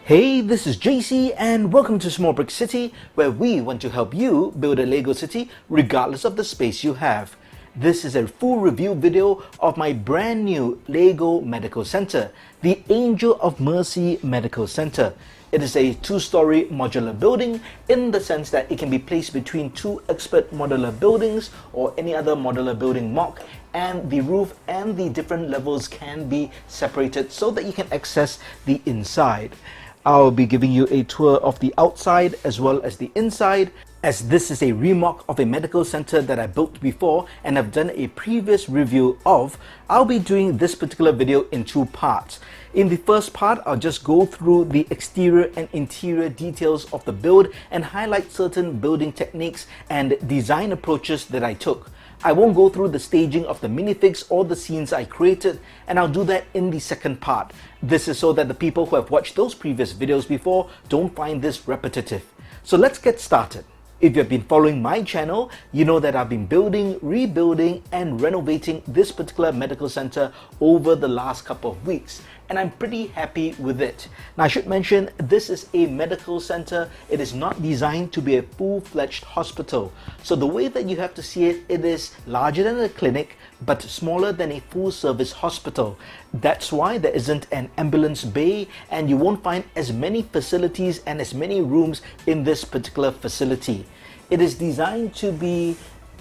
Hey, this is JC and welcome to Small Brick City, where we want to help you build a Lego city regardless of the space you have. This is a full review video of my brand new LEGO Medical Centre, the Angel of Mercy Medical Centre. It is a two-story modular building in the sense that it can be placed between two expert modular buildings or any other modular building MOC, and the roof and the different levels can be separated so that you can access the inside. I'll be giving you a tour of the outside as well as the inside, as this is a remodel of a medical center that I built before and have done a previous review of. I'll be doing this particular video in two parts. In the first part, I'll just go through the exterior and interior details of the build and highlight certain building techniques and design approaches that I took. I won't go through the staging of the minifigs or the scenes I created, and I'll do that in the second part. This is so that the people who have watched those previous videos before don't find this repetitive. So let's get started. If you've been following my channel, you know that I've been building, rebuilding, and renovating this particular medical center over the last couple of weeks, and I'm pretty happy with it. Now, I should mention, this is a medical center. It is not designed to be a full-fledged hospital. So the way that you have to see it, it is larger than a clinic, but smaller than a full-service hospital. That's why there isn't an ambulance bay, and you won't find as many facilities and as many rooms in this particular facility. It is designed to be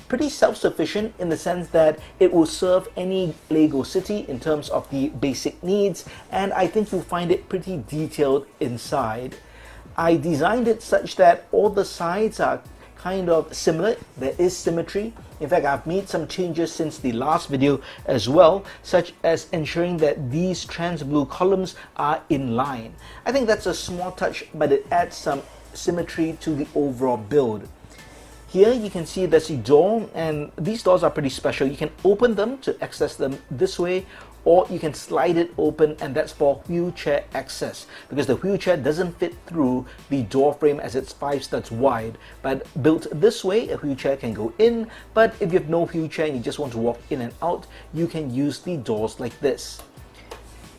pretty self-sufficient in the sense that it will serve any Lego city in terms of the basic needs, and I think you'll find it pretty detailed inside. I designed it such that all the sides are kind of similar. There is symmetry. In fact, I've made some changes since the last video as well, such as ensuring that these trans blue columns are in line. I think that's a small touch, but it adds some symmetry to the overall build. Here you can see there's a door, and these doors are pretty special. You can open them to access them this way, or you can slide it open, and that's for wheelchair access, because the wheelchair doesn't fit through the door frame as it's 5 studs wide. But built this way, a wheelchair can go in, but if you have no wheelchair and you just want to walk in and out, you can use the doors like this.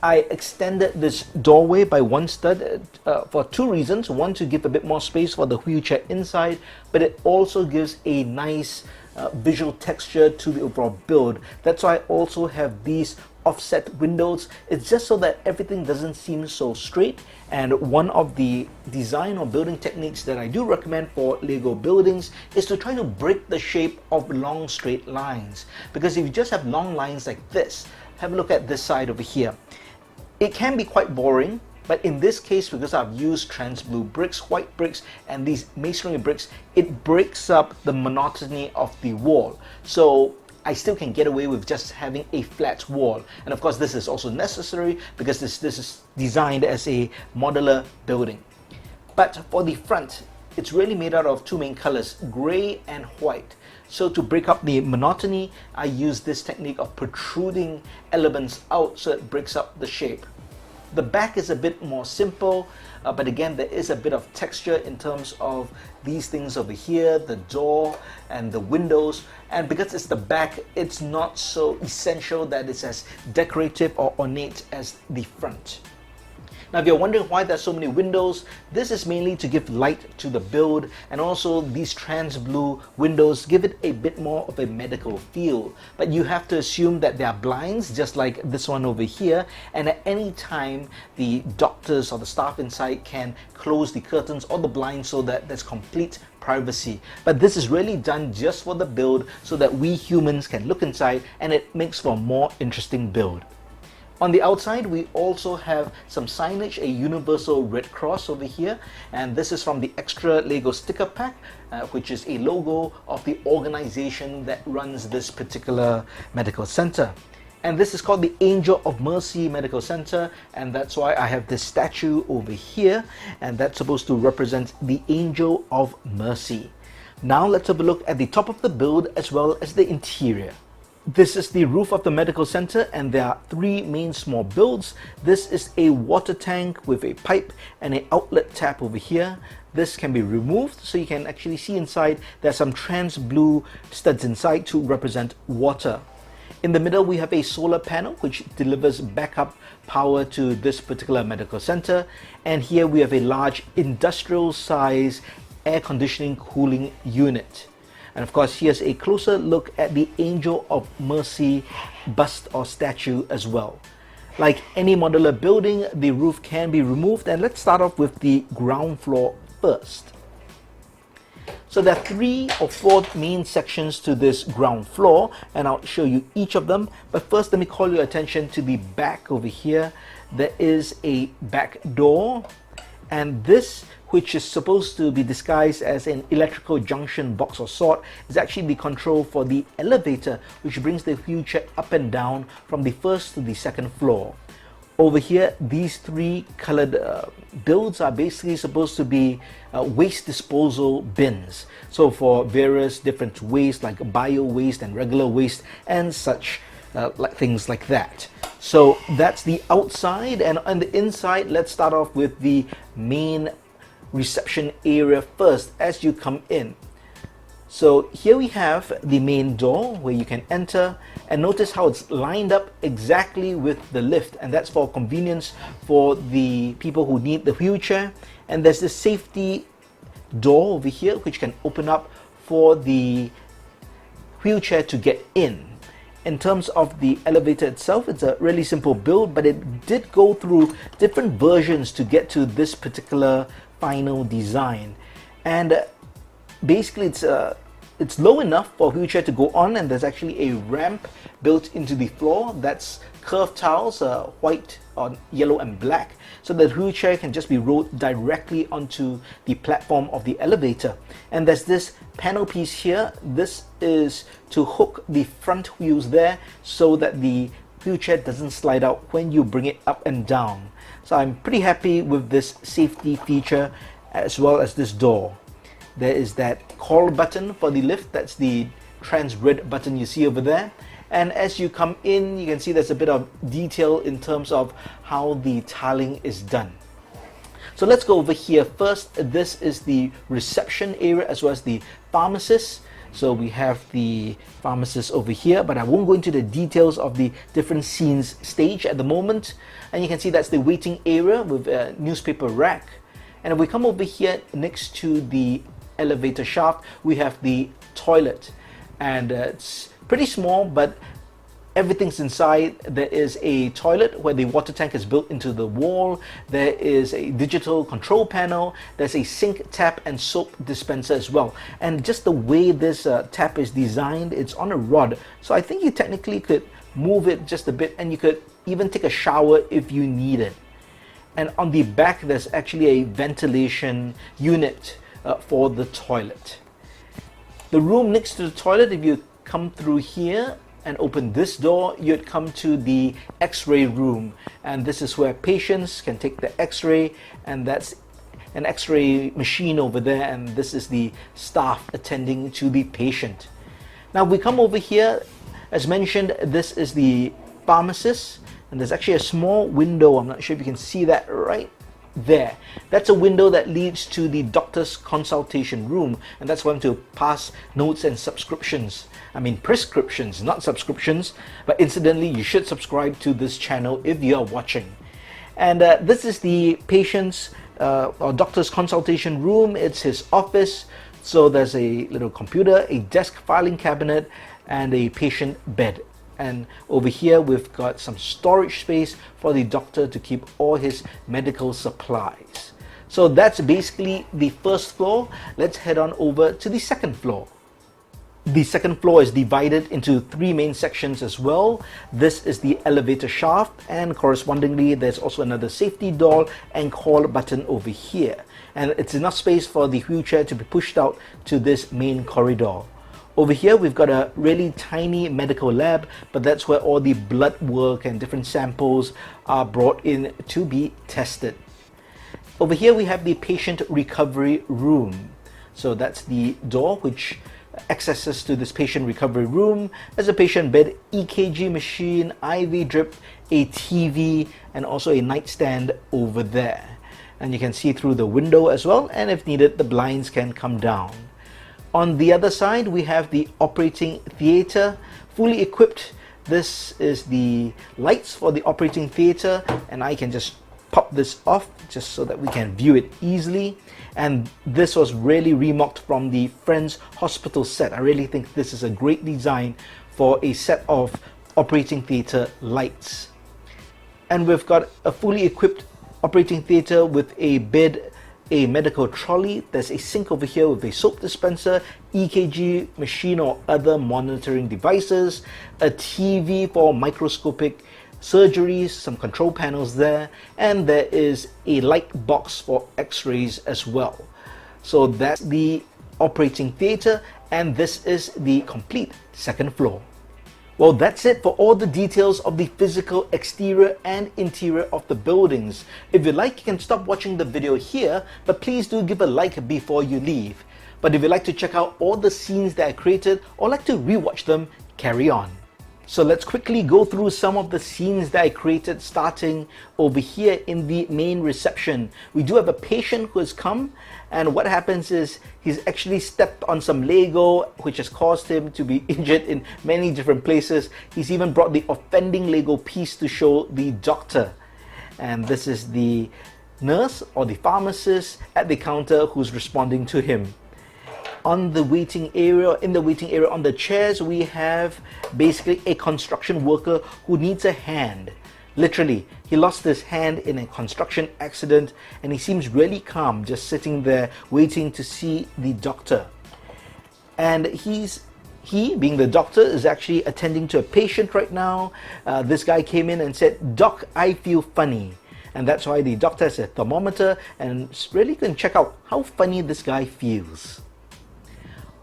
I extended this doorway by 1 stud for 2 reasons. One, to give a bit more space for the wheelchair inside, but it also gives a nice visual texture to the overall build. That's why I also have these offset windows. It's just so that everything doesn't seem so straight. And one of the design or building techniques that I do recommend for Lego buildings is to try to break the shape of long straight lines, because if you just have long lines like this, have a look at this side over here. It can be quite boring, but in this case, because I've used trans blue bricks, white bricks, and these masonry bricks, it breaks up the monotony of the wall. So I still can get away with just having a flat wall. And of course, this is also necessary because this is designed as a modular building. But for the front, it's really made out of 2 main colors, gray and white. So to break up the monotony, I use this technique of protruding elements out so it breaks up the shape. The back is a bit more simple, but again, there is a bit of texture in terms of these things over here, the door and the windows. And because it's the back, it's not so essential that it's as decorative or ornate as the front. Now, if you're wondering why there's so many windows, this is mainly to give light to the build, and also these trans blue windows give it a bit more of a medical feel. But you have to assume that there are blinds, just like this one over here, and at any time the doctors or the staff inside can close the curtains or the blinds so that there's complete privacy. But this is really done just for the build so that we humans can look inside, and it makes for a more interesting build. On the outside, we also have some signage, a universal red cross over here, and this is from the extra Lego sticker pack, which is a logo of the organization that runs this particular medical center. And this is called the Angel of Mercy Medical Center, and that's why I have this statue over here, and that's supposed to represent the Angel of Mercy. Now let's have a look at the top of the build as well as the interior. This is the roof of the medical center, and there are 3 main small builds. This is a water tank with a pipe and an outlet tap over here. This can be removed so you can actually see inside. There's some trans blue studs inside to represent water. In the middle, we have a solar panel which delivers backup power to this particular medical center. And here we have a large industrial size air conditioning cooling unit. And of course, here's a closer look at the Angel of Mercy bust or statue as well. Like any modular building, the roof can be removed, and let's start off with the ground floor first. So there are 3 or 4 main sections to this ground floor, and I'll show you each of them. But first, let me call your attention to the back over here. There is a back door, and this, which is supposed to be disguised as an electrical junction box or sort, is actually the control for the elevator, which brings the wheelchair up and down from the first to the second floor. Over here, these 3 colored builds are basically supposed to be waste disposal bins. So for various different waste like bio waste and regular waste and such things like that. So that's the outside, and on the inside, let's start off with the main reception area first as you come in. So here we have the main door where you can enter, and notice how it's lined up exactly with the lift, and that's for convenience for the people who need the wheelchair. And there's the safety door over here which can open up for the wheelchair to get in. In terms of the elevator itself, it's a really simple build, but it did go through different versions to get to this particular final design. And basically it's low enough for a wheelchair to go on, and there's actually a ramp built into the floor that's curved tiles, white on yellow and black, so that the wheelchair can just be rolled directly onto the platform of the elevator. And there's this panel piece here. This is to hook the front wheels there so that the wheelchair doesn't slide out when you bring it up and down. So I'm pretty happy with this safety feature, as well as this door. There is that call button for the lift. That's the trans red button you see over there. And as you come in, you can see there's a bit of detail in terms of how the tiling is done. So let's go over here first. This is the reception area as well as the pharmacist. So we have the pharmacist over here, but I won't go into the details of the different scenes staged at the moment. And you can see that's the waiting area with a newspaper rack. And if we come over here next to the elevator shaft, we have the toilet. And it's pretty small, but everything's inside. There is a toilet where the water tank is built into the wall. There is a digital control panel. There's a sink, tap, and soap dispenser as well. And just the way this tap is designed, it's on a rod. So I think you technically could move it just a bit, and you could even take a shower if you need it. And on the back, there's actually a ventilation unit for the toilet. The room next to the toilet, if you come through here and open this door, you'd come to the x-ray room, and this is where patients can take the x-ray, and that's an x-ray machine over there, and this is the staff attending to the patient. Now we come over here, as mentioned, this is the pharmacist, and there's actually a small window. I'm not sure if you can see that right there. That's a window that leads to the doctor's consultation room, and that's one to pass notes and subscriptions. I mean prescriptions, not subscriptions, but incidentally you should subscribe to this channel if you are watching. And this is the patient's or doctor's consultation room. It's his office. So there's a little computer, a desk filing cabinet, and a patient bed. And over here we've got some storage space for the doctor to keep all his medical supplies. So that's basically the first floor. Let's head on over to the second floor. The second floor is divided into 3 main sections as well. This is the elevator shaft, and correspondingly there's also another safety door and call button over here. And it's enough space for the wheelchair to be pushed out to this main corridor. Over here we've got a really tiny medical lab, but that's where all the blood work and different samples are brought in to be tested. Over here we have the patient recovery room. So that's the door which accesses to this patient recovery room. There's a patient bed, EKG machine, IV drip, a TV, and also a nightstand over there. And you can see through the window as well, and if needed the blinds can come down. On the other side we have the operating theatre, fully equipped. This is the lights for the operating theatre, and I can just pop this off just so that we can view it easily. And this was really remocked from the Friends Hospital set. I really think this is a great design for a set of operating theatre lights. And we've got a fully equipped operating theatre with a bed, a medical trolley. There's a sink over here with a soap dispenser, EKG machine or other monitoring devices, a TV for microscopic surgeries, some control panels there, and there is a light box for x-rays as well. So that's the operating theatre, and this is the complete second floor. Well, that's it for all the details of the physical exterior and interior of the buildings. If you like, you can stop watching the video here, but please do give a like before you leave. But if you'd like to check out all the scenes that I created or like to rewatch them, carry on. So let's quickly go through some of the scenes that I created, starting over here in the main reception. We do have a patient who has come, and what happens is he's actually stepped on some Lego, which has caused him to be injured in many different places. He's even brought the offending Lego piece to show the doctor. And this is the nurse or the pharmacist at the counter who's responding to him. On the waiting area, in the waiting area on the chairs, we have basically a construction worker who needs a hand. Literally, he lost his hand in a construction accident, and he seems really calm, just sitting there waiting to see the doctor. And he, being the doctor, is actually attending to a patient right now. This guy came in and said, "Doc, I feel funny." And that's why the doctor has a thermometer and really can check out how funny this guy feels.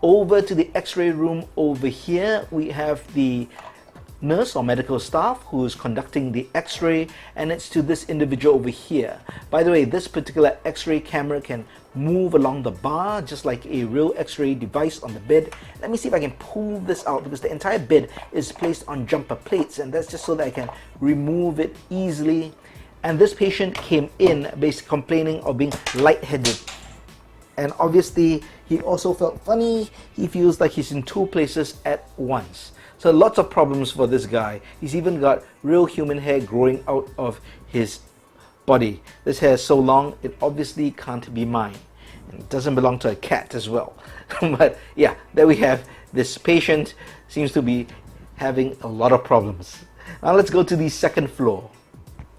Over to the x-ray room over here, we have the nurse or medical staff who's conducting the x-ray, and it's to this individual over here. By the way, this particular x-ray camera can move along the bar just like a real x-ray device on the bed. Let me see if I can pull this out, because the entire bed is placed on jumper plates, and that's just so that I can remove it easily. And this patient came in basically complaining of being lightheaded. And obviously, he also felt funny. He feels like he's in two places at once. So lots of problems for this guy. He's even got real human hair growing out of his body. This hair is so long, it obviously can't be mine. And it doesn't belong to a cat as well. But yeah, there we have this patient. Seems to be having a lot of problems. Now let's go to the second floor.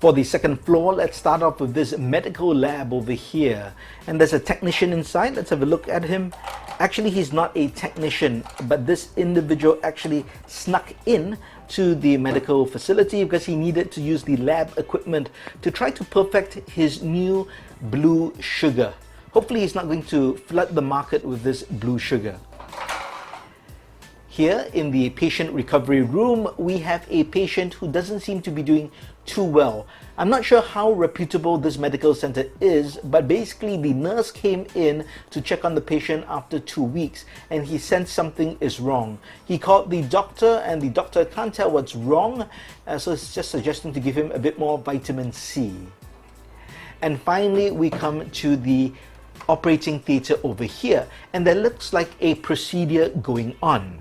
For the second floor, let's start off with this medical lab over here. And there's a technician inside. Let's have a look at him. Actually, he's not a technician, but this individual actually snuck in to the medical facility because he needed to use the lab equipment to try to perfect his new blue sugar. Hopefully, he's not going to flood the market with this blue sugar. Here in the patient recovery room, we have a patient who doesn't seem to be doing too well. I'm not sure how reputable this medical center is, but basically the nurse came in to check on the patient after 2 weeks, and he sensed something is wrong. He called the doctor, and the doctor can't tell what's wrong, so it's just suggesting to give him a bit more vitamin C. And finally, we come to the operating theatre over here, and there looks like a procedure going on.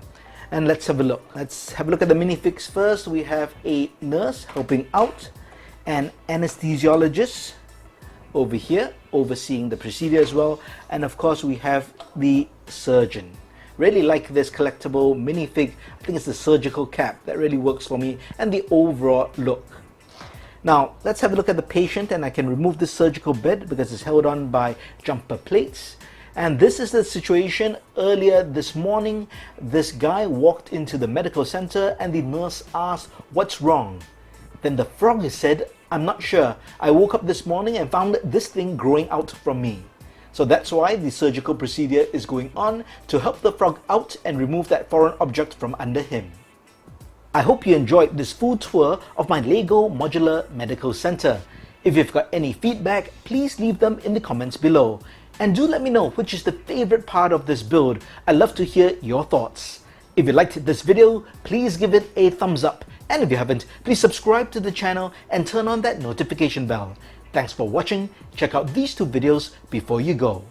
And let's have a look. Let's have a look at the minifix first. We have a nurse helping out, an anesthesiologist over here overseeing the procedure as well, and of course we have the surgeon. Really like this collectible minifig. I think it's the surgical cap that really works for me, and the overall look. Now let's have a look at the patient, and I can remove this surgical bed because it's held on by jumper plates. And this is the situation earlier this morning. This guy walked into the medical center and the nurse asked, "What's wrong?" Then the frog said, "I'm not sure. I woke up this morning and found this thing growing out from me." So that's why the surgical procedure is going on, to help the frog out and remove that foreign object from under him. I hope you enjoyed this full tour of my LEGO Modular Medical Center. If you've got any feedback, please leave them in the comments below. And do let me know which is the favorite part of this build. I'd love to hear your thoughts. If you liked this video, please give it a thumbs up. And if you haven't, please subscribe to the channel and turn on that notification bell. Thanks for watching. Check out these two videos before you go.